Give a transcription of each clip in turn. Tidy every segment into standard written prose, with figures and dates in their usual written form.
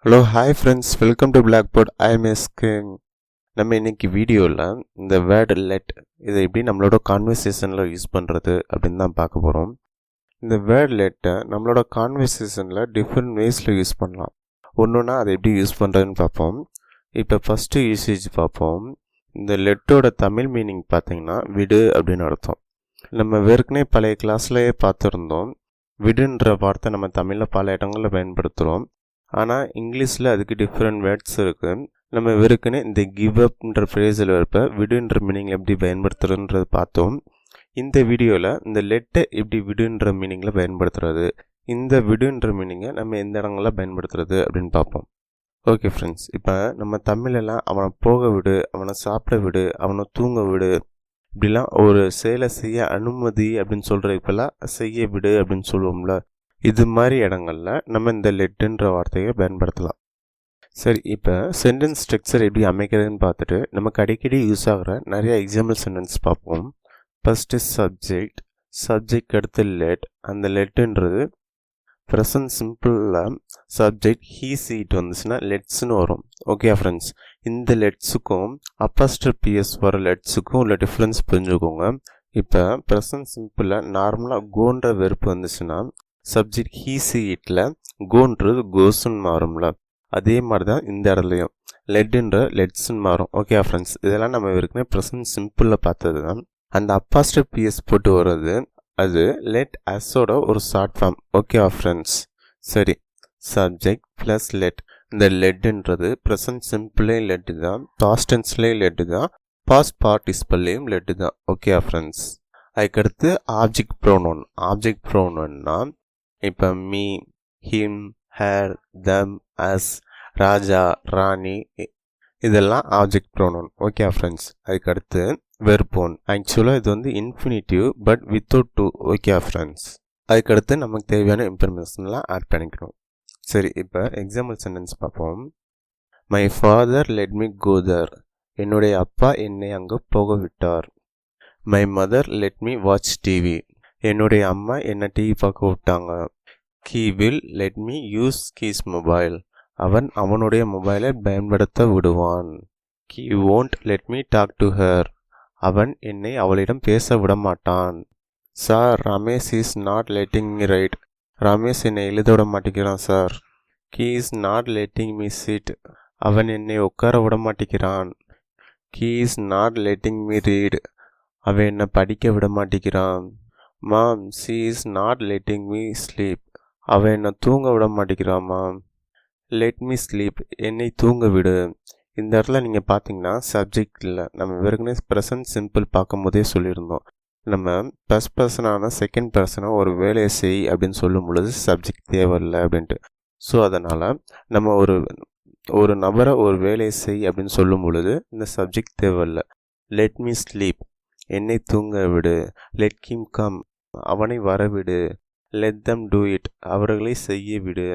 Hello hi friends, welcome to Blackboard. I am எஸ்கிங். நம்ம இன்னைக்கு வீடியோவில் இந்த வேர்டு லெட் இதை எப்படி நம்மளோட கான்வர்சேஷனில் யூஸ் பண்ணுறது அப்படின்னு தான் பார்க்க போகிறோம். இந்த வேர்டு லெட்டை நம்மளோட கான்வர்சேஷனில் டிஃப்ரெண்ட் வேஸில் யூஸ் பண்ணலாம். ஒன்றுனா அதை எப்படி யூஸ் பண்ணுறதுன்னு பார்ப்போம். இப்போ ஃபஸ்ட்டு யூசேஜ் பார்ப்போம். இந்த லெட்டோட தமிழ் மீனிங் பார்த்தீங்கன்னா விடு அப்படின்னு அர்த்தம். நம்ம ஏற்கனவே பழைய கிளாஸ்லேயே பார்த்துருந்தோம். விடுன்ற வார்த்தை நம்ம தமிழில் பல இடங்களில் பயன்படுத்துகிறோம். ஆனால் இங்கிலீஷில் அதுக்கு டிஃப்ரெண்ட் வேர்ட்ஸ் இருக்குது. நம்ம வெறுக்குன்னு இந்த கிவ் அப்ன்ற ஃப்ரேஸில் இருப்ப விடுன்ற மீனிங் எப்படி பயன்படுத்துறதுன்றது பார்த்தோம். இந்த வீடியோவில் இந்த லெட்டை எப்படி விடுன்ற மீனிங்கில் பயன்படுத்துறது, இந்த விடுன்ற மீனிங்கை நம்ம எந்த இடங்களில் பயன்படுத்துறது அப்படின்னு பார்ப்போம். ஓகே ஃப்ரெண்ட்ஸ், இப்போ நம்ம தமிழெல்லாம் அவனை போக விடு, அவனை சாப்பிட விடு, அவனை தூங்க விடு, இப்படிலாம் ஒரு செயலை செய்ய அனுமதி அப்படின்னு சொல்கிறதுக்கெல்லாம் செய்ய விடு அப்படின்னு சொல்லுவோம்ல. இது மாதிரி இடங்களில் நம்ம இந்த லெட்டுன்ற வார்த்தையை பயன்படுத்தலாம். சரி, இப்போ சென்டென்ஸ் ஸ்ட்ரக்சர் எப்படி அமைக்கிறதுன்னு பார்த்துட்டு நமக்கு அடிக்கடி யூஸ் ஆகிற நிறைய எக்ஸாம்பிள் சென்டென்ஸ் பார்ப்போம். ஃபஸ்ட்டு சப்ஜெக்ட் அடுத்து லெட். அந்த லெட்டுன்றது ப்ரெசன்ட் சிம்பிளில் சப்ஜெக்ட் ஹீ சீட் வந்துச்சுன்னா லெட்ஸ்னு வரும். ஓகே ஃப்ரெண்ட்ஸ், இந்த லெட்ஸுக்கும் அப்போஸ்ட்ரோபிஎஸ் வர லெட்ஸுக்கும் உள்ள டிஃப்ரென்ஸ் புரிஞ்சுக்கோங்க. இப்போ ப்ரெசன்ட் சிம்பிளில் நார்மலாக கோன்ற வெறுப்பு வந்துச்சுன்னா சப்ஜெக்ட் ஹீ சீட்டில் கோன்றது கோஸ்ன்னு மாறும்ல. அதே மாதிரி தான் இந்த இடத்துலையும் லெட்டுன்ற லெட்ஸ்ன்னு மாறும். ஓகே ஃப்ரெண்ட்ஸ், இதெல்லாம் நம்ம ஏற்கனவே ப்ரெசன்ட் சிம்பிளில் பார்த்தது தான். அந்த அப்போஸ்ட்ரோபிஎஸ் போட்டு வர்றது அது லெட் அஸோட ஒரு ஷார்ட் ஃபார்ம். ஓகே ஃப்ரெண்ட்ஸ், சரி, சப்ஜெக்ட் ப்ளஸ் லெட். இந்த லெட்டுன்றது ப்ரெசன்ட் சிம்பிள்லேயும் லெட்டு தான், பாஸ்ட் டென்ஸ்லேயும் லெட்டு தான், பாஸ்ட் பார்ட்டிசிபிள்லேயும் லெட்டு தான். ஓகே ஃப்ரெண்ட்ஸ், அதுக்கடுத்து ஆப்ஜெக்ட் ப்ரோனோன்னா இப்போ மீ, ஹிம், ஹேர், தம், அஸ், ராஜா, ராணி, இதெல்லாம் ஆப்ஜெக்ட் ப்ரோனோன். ஓகே ஃப்ரெண்ட்ஸ், அதுக்கடுத்து வெர்போன். ஆக்சுவலாக இது வந்து infinitive but without to. Okay friends, அதுக்கடுத்து நமக்கு தேவையான இன்ஃபர்மேஷன்லாம் ஆட் பண்ணிக்கணும். சரி, இப்போ எக்ஸாம்பிள் சென்டென்ஸ் பார்ப்போம். My father let me go there. என்னுடைய அப்பா என்னை அங்கே போக விட்டார். My mother let me watch TV. என்னுடைய அம்மா என்னை டிவி பார்க்க விட்டாங்க. He will let me use his mobile. அவன் அவனுடைய மொபைலை பயன்படுத்த விடுவான். He won't let me talk to her. அவன் என்னை அவளிடம் பேச விட மாட்டான். Sir, Ramesh is not letting me write. Ramesh என்னை எழுத விட மாட்டேங்கிறான் sir. He is not letting me sit. அவன் என்னை உட்கார விட மாட்டேங்கிறான். He is not letting me read. அவன் என்னை படிக்க விட மாட்டேங்கிறான். Mom, she is not letting me sleep. அவன் என்னை தூங்க விட மாட்டேங்கிறான் மாம். Let me sleep. என்னை தூங்க விடு. இந்த இடத்துல நீங்கள் பார்த்தீங்கன்னா சப்ஜெக்ட் இல்லை. நம்ம ஏற்கனவே ப்ரெசன்ட் சிம்பிள் பார்க்கும் போதே சொல்லியிருந்தோம். நம்ம ஃபர்ஸ்ட் பர்சனான செகண்ட் பர்சனை ஒரு வேலையை செய் அப்படின்னு சொல்லும் பொழுது சப்ஜெக்ட் தேவையில்லை அப்படின்ட்டு. ஸோ அதனால் நம்ம ஒரு நபரை ஒரு வேலையை செய் அப்படின்னு சொல்லும் பொழுது இந்த சப்ஜெக்ட் தேவையில்லை. Let me sleep. என்னை தூங்க விடு. Let him come. அவனை வரவிடு. Let them do it. அவர்களை செய்ய விடு.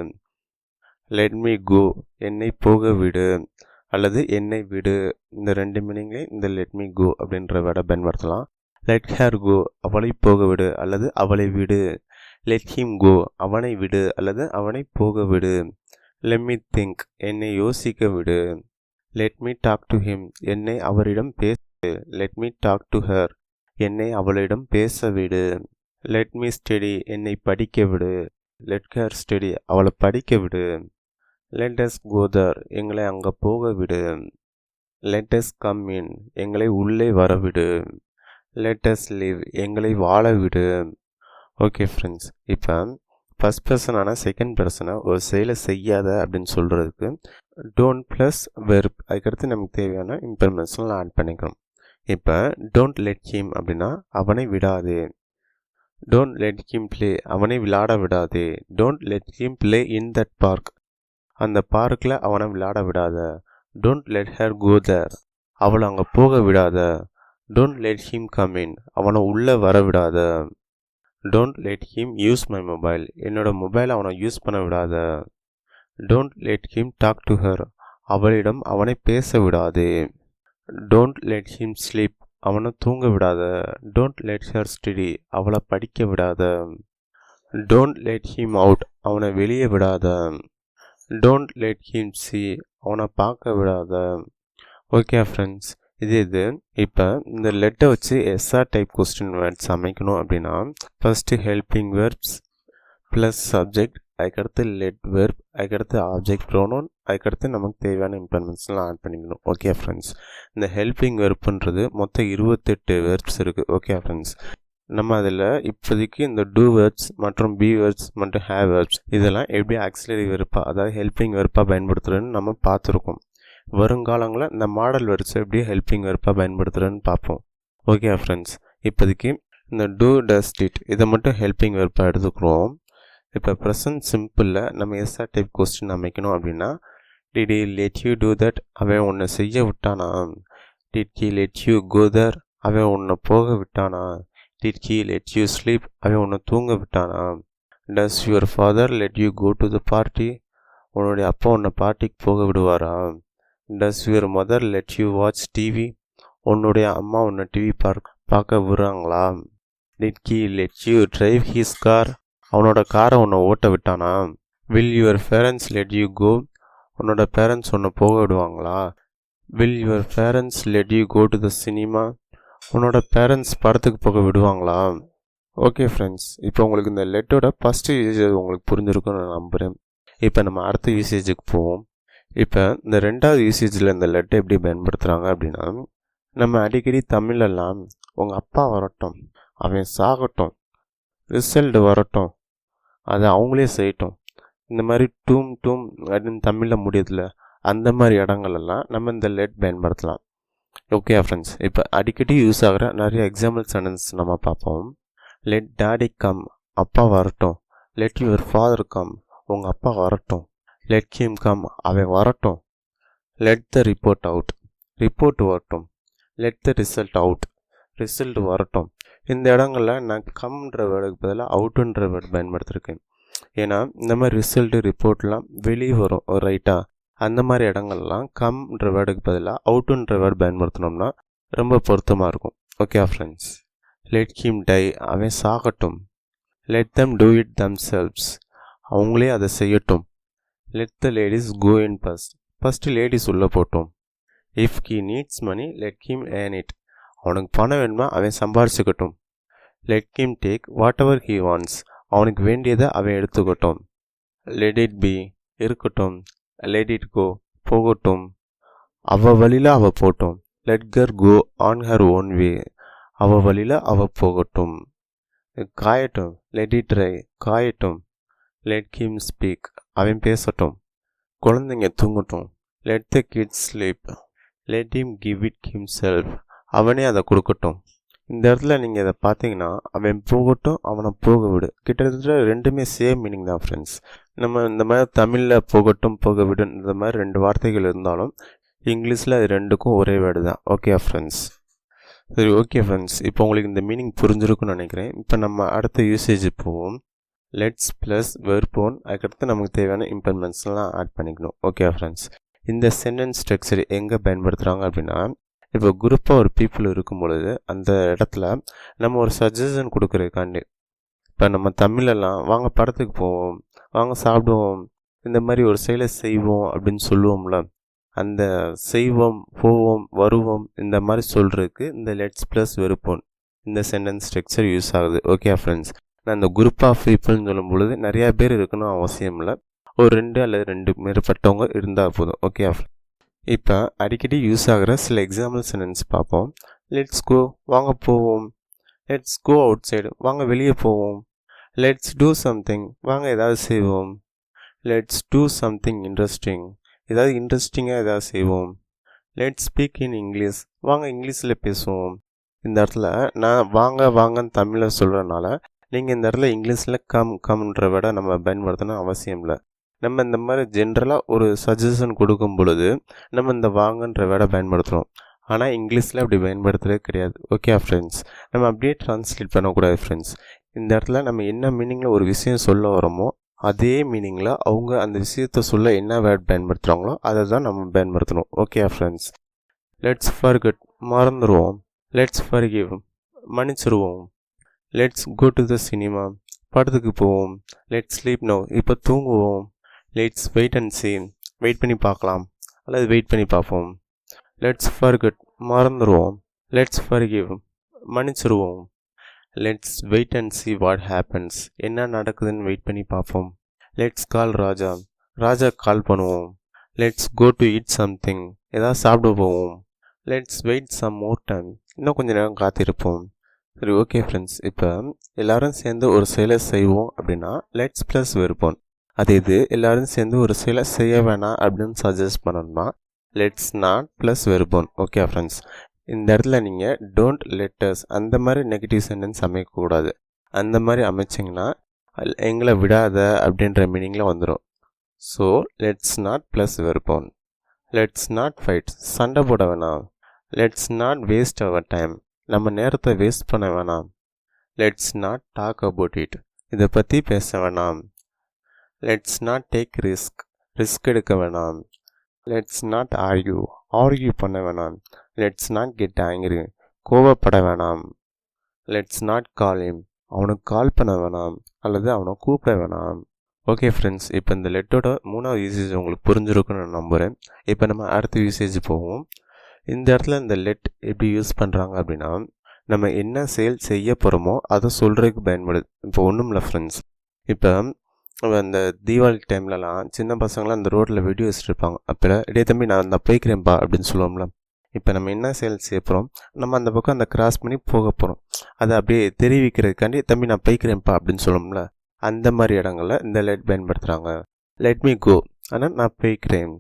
Let me go. என்னை போக விடு அல்லது என்னை விடு. இந்த ரெண்டு மீனிங்லேயும் இந்த லெட் மீ கோ அப்படின்ற வேர்டை பயன்படுத்தலாம். Let her go. அவளை போக விடு அல்லது அவளை விடு. Let him go. அவனை விடு அல்லது அவனை போக விடு. Let me think. என்னை யோசிக்க விடு. Let me talk to him. என்னை அவரிடம் பேச. Let me talk to her. என்னை அவளிடம் பேச விடு. Let me study. என்னை படிக்க விடு. Let her study. அவளை படிக்க விடு. Let us go there. எங்களை அங்கே போக விடு. Let us come in. எங்களை உள்ளே வரவிடு. Let us live. எங்களை வாழ விடு. ஓகே ஃப்ரெண்ட்ஸ், இப்போ ஃபஸ்ட் பர்சனான செகண்ட் பர்சனை ஒரு செயலை செய்யாத அப்படின்னு சொல்கிறதுக்கு டோன்ட் ப்ளஸ் வெர்ப். அதுக்கடுத்து நமக்கு தேவையான இன்ஃபர்மேஷன்லாம் ஆட் பண்ணிக்கிறோம். இப்போ டோன்ட் லெட் ஹிம் அப்படின்னா அவனை விடாதே. Don't let him play. அவனை விளையாட விடாதே. Don't let him play in that park. அந்த பார்க்கில் அவனை விளையாட விடாத. Don't let her go there. அவளை அங்கே போக விடாத. Don't let him come in. அவனை உள்ளே வர விடாத. Don't let him use my mobile. என்னோட மொபைலை அவனை யூஸ் பண்ண விடாத. Don't let him talk to her. அவளிடம் அவனை பேச விடாதே. Don't let him sleep. அவனை தூங்க விடாத. Don't let her study. அவளை படிக்க விடாத. Don't let him out. அவனை வெளியே விடாத. டோன்ட் லெட் ஹிம் see, அவனை பார்க்க விடாத. ஓகே ஃப்ரெண்ட்ஸ், இது இப்போ இந்த லெட்டை வச்சு எஸ்ஆர் டைப் கொஸ்டின் வேர்ட்ஸ் அமைக்கணும் அப்படின்னா first helping verbs plus subject, அதுக்கடுத்து லெட் வெர்ப், அதுக்கடுத்து ஆப்ஜெக்ட் ப்ரோனவுன், அதுக்கடுத்து நமக்கு தேவையான இம்ப்ளிமெண்ட்ஸ்லாம் ஆட் பண்ணிக்கணும். ஓகே ஃப்ரெண்ட்ஸ், இந்த ஹெல்பிங் வெர்ப்ன்றது மொத்தம் 28 வெர்ப்ஸ் இருக்குது. ஓகே ஃப்ரெண்ட்ஸ், நம்ம அதில் இப்போதைக்கு இந்த டூ வெர்ப்ஸ் மற்றும் பி வெர்ப்ஸ் மற்றும் ஹேவ் வெர்ப்ஸ் இதெல்லாம் எப்படி ஆக்சிலரி வெர்ப்பாக, அதாவது ஹெல்பிங் வெர்ப்பாக பயன்படுத்துகிறதுன்னு நம்ம பார்த்துருக்கோம். வருங்காலங்களில் இந்த மாடல் வெர்ப்ஸ் எப்படி ஹெல்பிங் வெர்ப்பாக பயன்படுத்துகிறதுன்னு பார்ப்போம். ஓகே ஃப்ரெண்ட்ஸ், இப்போதைக்கு இந்த டூ டஸ் டிட் இதை மட்டும் ஹெல்பிங் வெர்ப்பாக எடுத்துக்கிறோம். இப்போ ப்ரெசன்ட் சிம்பிளில் நம்ம எஸ்ஆர் டைப் கொஸ்டின் அமைக்கணும் அப்படின்னா did he let you do that, அவன் உன்னை செய்ய விட்டானா. Did he let you go there, அவன் உன்னை போக விட்டானா. Did he let you sleep, அவன் உன்னை தூங்க விட்டானா. Does your father let you go to the party, உன்னுடைய அப்பா உன்னை பார்ட்டிக்கு போக விடுவாரா. Does your mother let you watch TV, உன்னுடைய அம்மா உன்னை டிவி பார்க்க விடுறாங்களா. Did he let you drive his car, அவனோட காரை உன்னை ஓட்ட விட்டானா. Will your parents let you go, உன்னோட பேரண்ட்ஸ் உன்னை போக விடுவாங்களா. Will your parents let you go to the cinema, உன்னோட பேரண்ட்ஸ் படத்துக்கு போக விடுவாங்களா. ஓகே ஃப்ரெண்ட்ஸ், இப்போ உங்களுக்கு இந்த லெட்டோட ஃபஸ்ட்டு யூசேஜ் உங்களுக்கு புரிஞ்சிருக்குன்னு நான் நம்புகிறேன். இப்போ நம்ம அடுத்த யூசேஜுக்கு போவோம். இப்போ இந்த ரெண்டாவது யூசேஜில் இந்த லெட்டை எப்படி பயன்படுத்துகிறாங்க அப்படின்னா, நம்ம அடிக்கடி தமிழெல்லாம் உங்கள் அப்பா வரட்டும், அவன் சாகட்டும், ரிசல்ட் வரட்டும், அதை அவங்களே செய்யட்டும், இந்த மாதிரி டூம் அப்படின்னு தமிழில் முடியதில்ல, அந்த மாதிரி இடங்கள்லாம் நம்ம இந்த லெட் பயன்படுத்தலாம். ஓகே ஃப்ரெண்ட்ஸ், இப்போ அடிக்கடி யூஸ் ஆகிற நிறைய எக்ஸாம்பிள் சென்டென்ஸ் நம்ம பார்ப்போம். லெட் டாடி கம், அப்பா வரட்டும். லெட் யுவர் ஃபாதர் கம், உங்கள் அப்பா வரட்டும். லெட் ஹிம் கம், அவன் வரட்டும். Let the report out, report வரட்டும். Let the result out, result வரட்டும். இந்த இடங்களில் நான் கம்ன்ற வேர்டுக்கு பதிலாக அவுட்டுன்ற வேர்டு பயன்படுத்திருக்கேன். ஏன்னா இந்த மாதிரி ரிசல்ட்டு ரிப்போர்ட்லாம் வெளியே வரும் ரைட்டாக, அந்த மாதிரி இடங்கள்லாம் கம்ன்ற வேர்டுக்கு பதிலாக அவுட்டுன்ற வேர்டு பயன்படுத்தினோம்னா ரொம்ப பொருத்தமாக இருக்கும். Okay friends, let him die, அவன் சாகட்டும். Let them do it themselves, அவங்களே அதை செய்யட்டும். Let the ladies go in first ladies உள்ளே போட்டோம். If he needs money let him earn it, அவனுக்கு பணம் வேணுமா அவன் சம்பாரிச்சுக்கட்டும். Let him take whatever he wants, அவனுக்கு வேண்டியதை அவன் எடுத்துக்கட்டும். லெட் இட் பி, இருக்கட்டும். லெட் இட் கோ, போகட்டும். அவள் வழியில் அவள் போகட்டும். Let her go on her own way, அவள் வழியில் அவள் போகட்டும். காயட்டும். லெட் இட் ட்ரை, காயட்டும். லெட் ஹிம் ஸ்பீக், அவன் பேசட்டும். குழந்தைங்க தூங்கட்டும். Let the kids sleep. Let him give it himself, அவனே அதை கொடுக்கட்டும். இந்த இடத்துல நீங்கள் இதை பார்த்தீங்கன்னா அவன் போகட்டும், அவனை போக விடு, கிட்டத்தட்ட ரெண்டுமே சேம் மீனிங் தான் ஃப்ரெண்ட்ஸ். நம்ம இந்த மாதிரி தமிழில் போகட்டும் போக விடு இந்த மாதிரி 2 வார்த்தைகள் இருந்தாலும் இங்கிலீஷில் அது ரெண்டுக்கும் ஒரே வேர்டு தான். ஓகே ஃப்ரெண்ட்ஸ், சரி ஓகே ஃப்ரெண்ட்ஸ், இப்போ உங்களுக்கு இந்த மீனிங் புரிஞ்சிருக்குன்னு நினைக்கிறேன். இப்போ நம்ம அடுத்த யூசேஜ் போவோம். லெட்ஸ் ப்ளஸ் வெர்போன், அதுக்கடுத்து நமக்கு தேவையான இம்ப்ளிமெண்ட்ஸ்லாம் ஆட் பண்ணிக்கணும். ஓகே ஃப்ரெண்ட்ஸ், இந்த சென்டென்ஸ் ஸ்ட்ரக்சர் எங்கே பயன்படுத்துகிறாங்க அப்படின்னா, இப்போ குரூப்பாக ஒரு பீப்புள் இருக்கும் பொழுது அந்த இடத்துல நம்ம ஒரு சஜஷன் கொடுக்குறதுக்காண்டி, இப்போ நம்ம தமிழெல்லாம் வாங்க படத்துக்கு போவோம், வாங்க சாப்பிடுவோம், இந்த மாதிரி ஒரு செயலை செய்வோம் அப்படின்னு சொல்லுவோம்ல, அந்த செய்வோம், போவோம், வருவோம் இந்த மாதிரி சொல்கிறதுக்கு இந்த லெட்ஸ் ப்ளஸ் வெறுப்போம் இந்த சென்டென்ஸ் ஸ்ட்ரக்சர் யூஸ் ஆகுது. ஓகே ஃப்ரெண்ட்ஸ், நான் இந்த குரூப் ஆஃப் பீப்புள்னு சொல்லும் பொழுது நிறையா பேர் இருக்கணும் அவசியம் இல்லை, ஒரு 2 அல்லது 2 மேற்பட்டவங்க இருந்தால் போதும். ஓகே, இப்போ அடிக்கடி யூஸ் ஆகிற சில எக்ஸாம்பிள் சென்டென்ஸ் பார்ப்போம். லெட்ஸ் கோ, வாங்க போவோம். லெட்ஸ் கோ அவுட் சைடு, வாங்க வெளியே போவோம். லெட்ஸ் டூ சம்திங், வாங்க ஏதாவது செய்வோம். லெட்ஸ் டூ சம்திங் இன்ட்ரெஸ்டிங், ஏதாவது இன்ட்ரெஸ்டிங்காக ஏதாவது செய்வோம். லெட்ஸ் ஸ்பீக் இன் இங்கிலீஷ், வாங்க இங்கிலீஷில் பேசுவோம். இந்த இடத்துல நான் வாங்க வாங்கன்னு தமிழில் சொல்கிறனால நீங்கள் இந்த இடத்துல இங்கிலீஷில் கம்ன்ற விட நம்ம பயன்படுத்தணும் அவசியம் இல்லை. நம்ம இந்த மாதிரி ஜென்ரலாக ஒரு சஜஷன் கொடுக்கும் பொழுது நம்ம இந்த வாங்கன்ற வேர்டை பயன்படுத்துகிறோம். ஆனால் இங்கிலீஷில் அப்படி பயன்படுத்துகிறதே கிடையாது. ஓகே ஃப்ரெண்ட்ஸ், நம்ம அப்படியே ட்ரான்ஸ்லேட் பண்ணக்கூடாது ஃப்ரெண்ட்ஸ். இந்த இடத்துல நம்ம என்ன மீனிங்கில் ஒரு விஷயம் சொல்ல வரோமோ அதே மீனிங்கில் அவங்க அந்த விஷயத்தை சொல்ல என்ன வேர்ட் பயன்படுத்துகிறாங்களோ அதை தான் நம்ம பயன்படுத்தணும். ஓகே ஃப்ரெண்ட்ஸ், லெட்ஸ் ஃபர்கெட், மறந்துடுவோம். லெட்ஸ் ஃபர்கிவ், மன்னிச்சிருவோம். Let's go to the cinema, படத்துக்கு போவோம். லெட்ஸ் ஸ்லீப் நவ், இப்போ தூங்குவோம். Let's wait and see, wait பண்ணி பார்க்கலாம் அல்லது வெயிட் பண்ணி பார்ப்போம். லெட்ஸ் forget, மறந்துடுவோம். லெட்ஸ் forgive, மன்னிச்சிருவோம். Let's wait and see what happens, என்ன நடக்குதுன்னு வெயிட் பண்ணி பார்ப்போம். Let's call Raja, Raja call பண்ணுவோம். Let's go to eat something, ஏதாவது சாப்பிட போவோம். Let's wait some more time, இன்னும் கொஞ்சம் நேரம் காத்திருப்போம். சரி, ஓகே ஃப்ரெண்ட்ஸ், இப்போ எல்லாரும் சேர்ந்து ஒரு செயலை செய்வோம் அப்படின்னா லெட்ஸ் ப்ளஸ் வெர்போன். அது இது எல்லாரும் சேர்ந்து ஒரு செயலை செய்ய வேணாம் அப்படின்னு சஜஸ்ட் பண்ணணும்னா let's not plus verb one. Okay friends, இந்த இடத்துல நீங்கள் டோன்ட் லெட்டர்ஸ் அந்த மாதிரி நெகட்டிவ் சென்டென்ஸ் அமைக்கக்கூடாது. அந்த மாதிரி அமைச்சிங்கன்னா எங்களை விடாத அப்படின்ற மீனிங்கில் வந்துடும். So let's not plus verb one. Let's not fight, சண்டை போட வேணாம். Let's not waste our time, நம்ம நேரத்தை வேஸ்ட் பண்ண வேணாம். Let's not talk about it, இதை பற்றி பேச வேணாம். லெட்ஸ் நாட் டேக் ரிஸ்க் எடுக்க வேணாம். லெட்ஸ் நாட் ஆர்கியூ பண்ண வேணாம். லெட்ஸ் நாட் கெட் ஆங்கிரி, கோவப்பட வேணாம். லெட்ஸ் நாட் கால் ஹிம், அவனுக்கு கால் பண்ண வேணாம் அல்லது அவனை கூப்பிட வேணாம். ஓகே ஃப்ரெண்ட்ஸ், இப்போ இந்த லெட்டோட 3வது யூசேஜ் உங்களுக்கு புரிஞ்சிருக்குன்னு நான் நம்புகிறேன். இப்போ நம்ம அடுத்த யூசேஜ் போவோம். இந்த இடத்துல இந்த லெட் எப்படி யூஸ் பண்ணுறாங்க அப்படின்னா நம்ம என்ன செயல் செய்ய போகிறோமோ அதை சொல்கிறதுக்கு பயன்படுது. இப்போ ஒன்றும் இல்லை ஃப்ரெண்ட்ஸ், இப்போ அந்த தீபாவளி டைம்லலாம் சின்ன பசங்களாம் அந்த ரோட்டில் வெடி வச்சுருப்பாங்க. அப்போ இடையே தம்பி நான் அந்த போய்க்கிறேன்ப்பா அப்படின்னு சொல்லுவோம்ல. இப்போ நம்ம என்ன செயல் செய்ய போகிறோம், நம்ம அந்த பக்கம் அந்த கிராஸ் பண்ணி போக போகிறோம். அதை அப்படியே தெரிவிக்கிறதுக்காண்டி தம்பி நான் போய்க்கிறேன்ப்பா அப்படின்னு சொல்லுவோம்ல. அந்த மாதிரி இடங்களில் இந்த லெட் பயன்படுத்துகிறாங்க. லெட் மீ கோ, ஆனால் நான் போய்க்கிறேன்.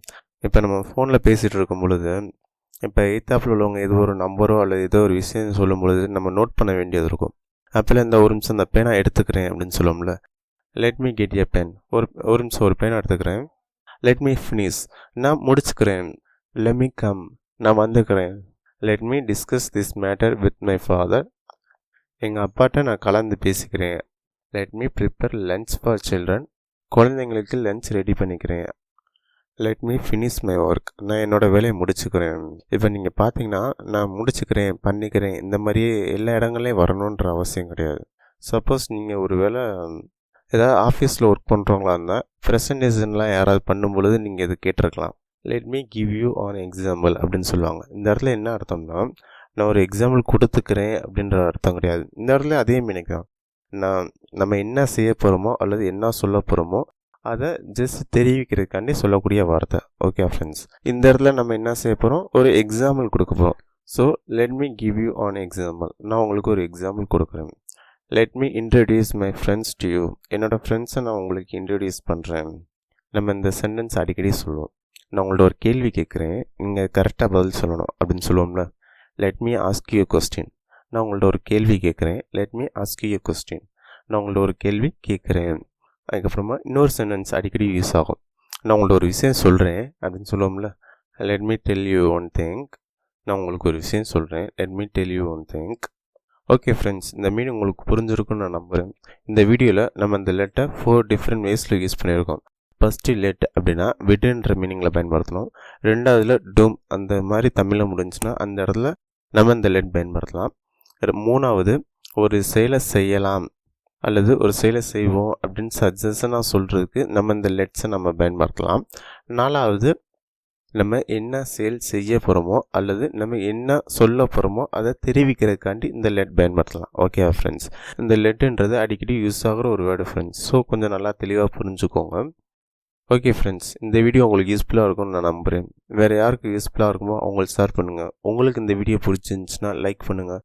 இப்போ நம்ம ஃபோனில் பேசிகிட்டு இருக்கும் பொழுது இப்போ எய்த்தாப்பில் உள்ளவங்க ஏதோ ஒரு நம்பரோ அல்லது ஏதோ ஒரு விஷயம் சொல்லும் பொழுது நம்ம நோட் பண்ண வேண்டியது இருக்கும். அப்போல இந்த ஒரு நிமிஷம் அந்த பேனா எடுத்துக்கிறேன் அப்படின்னு சொல்லுவோம்ல. Let me get a pen, ஒரு நிமிஷம் ஒரு பேனா எடுத்துக்கிறேன். லெட் மீ ஃபினிஷ், நான் முடிச்சுக்கிறேன். லெட் மீ கம், நான் வந்துக்கிறேன். Let me discuss this matter with my father, எங்கள் அப்பாட்ட நான் கலந்து பேசிக்கிறேன். Let me prepare lunch for children, குழந்தைங்களுக்கு லன்ச் ரெடி பண்ணிக்கிறேன். Let me finish my work, நான் என்னோடய வேலையை முடிச்சுக்கிறேன். இப்போ நீங்கள் பார்த்தீங்கன்னா நான் முடிச்சுக்கிறேன், பண்ணிக்கிறேன், இந்த மாதிரியே எல்லா இடங்கள்லையும் வரணுன்ற அவசியம் கிடையாது. சப்போஸ் நீங்கள் ஒரு வேளை ஏதாவது ஆஃபீஸில் ஒர்க் பண்ணுறவங்களா இருந்தால் ப்ரெசன்டேஷன்லாம் யாராவது பண்ணும் பொழுது நீங்கள் இது கேட்டிருக்கலாம். Let me give you an example அப்படின்னு சொல்லுவாங்க. இந்த இடத்துல என்ன அர்த்தம்னா நான் ஒரு எக்ஸாம்பிள் கொடுத்துக்கிறேன் அப்படின்ற அர்த்தம் கிடையாது. இந்த இடத்துல அதே மீனிங் தான். நம்ம என்ன செய்ய போகிறோமோ அல்லது என்ன சொல்ல போகிறோமோ அதை ஜஸ்ட் தெரிவிக்கிறதுக்காண்டி சொல்லக்கூடிய வார்த்தை. ஓகே ஃப்ரெண்ட்ஸ், இந்த இடத்துல நம்ம என்ன செய்ய போகிறோம், ஒரு எக்ஸாம்பிள் கொடுக்க போகிறோம். So let me give you an example, நான் உங்களுக்கு ஒரு எக்ஸாம்பிள் கொடுக்குறேன். Let me introduce my friends to you, என்னோடய ஃப்ரெண்ட்ஸை நான் உங்களுக்கு இன்ட்ரடியூஸ் பண்ணுறேன். நம்ம இந்த சென்டென்ஸ் அடிக்கடி சொல்லுவோம். நான் உங்கள்ட்ட ஒரு கேள்வி கேட்குறேன், நீங்கள் கரெக்டாக பதில் சொல்லணும் அப்படின்னு சொல்லுவோம்ல. Let me ask you question, நான் உங்கள்ட்ட ஒரு கேள்வி கேட்குறேன். Let me ask you question, நான் உங்கள்ட்ட ஒரு கேள்வி கேட்குறேன். அதுக்கப்புறமா இன்னொரு சென்டென்ஸ் அடிக்கடி யூஸ் ஆகும். நான் உங்கள்ட்ட ஒரு விஷயம் சொல்கிறேன் அப்படின்னு சொல்லுவோம்ல. Let me tell you one thing, நான் உங்களுக்கு ஒரு விஷயம் சொல்கிறேன். Let me tell you one thing. Okay friends, இந்த மீனிங் உங்களுக்கு புரிஞ்சிருக்குன்னு நான் நம்புகிறேன். இந்த வீடியோவில் நம்ம இந்த லெட்டை 4 டிஃப்ரெண்ட் வேஸில் யூஸ் பண்ணியிருக்கோம். ஃபஸ்ட்டு லெட் அப்படின்னா விடுன்ற மீனிங்கில் பயன்படுத்தணும். ரெண்டாவதுல டூம், அந்த மாதிரி தமிழில் முடிஞ்சுன்னா அந்த இடத்துல நம்ம இந்த லெட் பயன்படுத்தலாம். மூணாவது ஒரு செயலை செய்யலாம் அல்லது ஒரு செயலை செய்வோம் அப்படின்னு சஜஷனாக சொல்கிறதுக்கு நம்ம இந்த லெட்ஸை நம்ம பயன்படுத்தலாம். நாலாவது நம்ம என்ன செயல் செய்ய போகிறோமோ அல்லது நம்ம என்ன சொல்ல போகிறோமோ அதை தெரிவிக்கிறதுக்காண்டி இந்த லெட் பயன்படுத்தலாம். ஓகே ஃப்ரெண்ட்ஸ், இந்த லெட்டுன்றது அடிக்கடி யூஸ் ஆகிற ஒரு வேர்டு ஃப்ரெண்ட்ஸ். ஸோ கொஞ்சம் நல்லா தெளிவாக புரிஞ்சுக்கோங்க. ஓகே ஃப்ரெண்ட்ஸ், இந்த வீடியோ உங்களுக்கு யூஸ்ஃபுல்லாக இருக்கும்னு நான் நம்புகிறேன். வேறு யாருக்கு யூஸ்ஃபுல்லாக இருக்குமோ அவங்களுக்கு ஷேர் பண்ணுங்கள். உங்களுக்கு இந்த வீடியோ பிடிச்சிருந்துச்சுன்னா லைக் பண்ணுங்கள்.